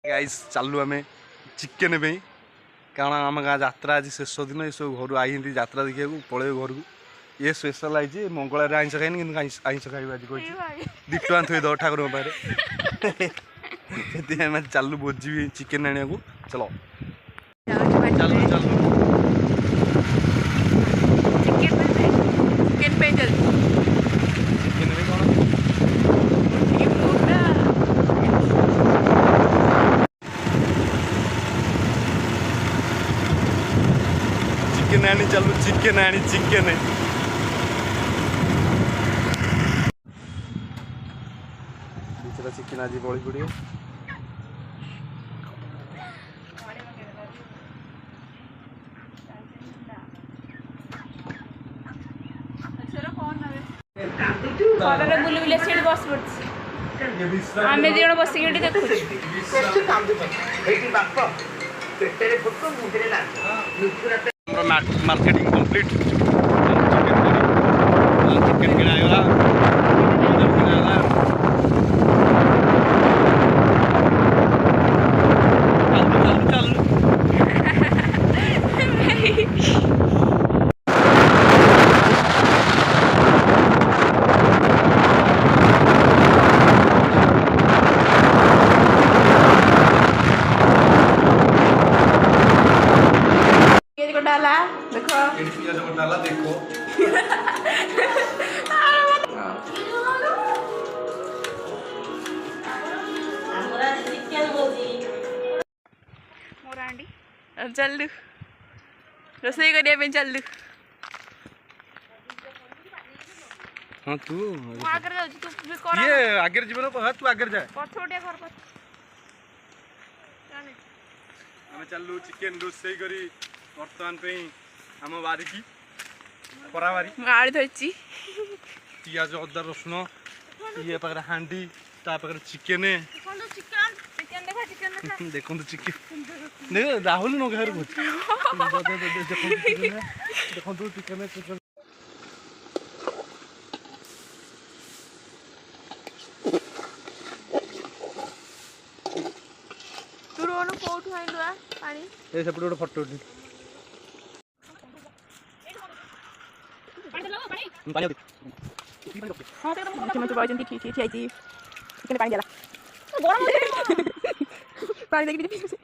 guys चलू आम chicken पे कारण आम गाँ यात्रा आज शेष दिन ये सब घर आई यात्रा देखा पलैब घर को ये स्पेशल आई मंगल आईस खाइनि कि आईस खाइब आज कही 2 टଙ୍କା थोड़ी दो ठाकुर पाखे से चलू भोजी भी चिकेन आने को चलो चलू चलू चिकेन आनी चलू चिकेन आनी चिकेन चिकेन आज बड़ी पड़े बुले बुले सीट बस आम दी जन बस देखु मार्केटिंग कंप्लीट चिकेन किणागला डाला देखो डाला देखो मोरांडी अब चल रोसई करिया चल हाँ तू आगे जा तू भी कर ये आगे जीवन को तू आगे जा छोटे घर पर आम चलू चिकेन रोसई करी बर्तमान पे आम बारिकी परा बारी गाड़ी धरची पियाज अदा रसुण ये पाखे हांडी ता पाखे चिकेन देखो चिकेन राहुल नो घर देखो चिकेन तू रोन कोठु आइलुआ पानी ए सेपटे गोटे फोटो उठी हाँ तो मुख्यमंत्री बाजन ठीक ठीक आई थी पानी दिला गरम पानी देखि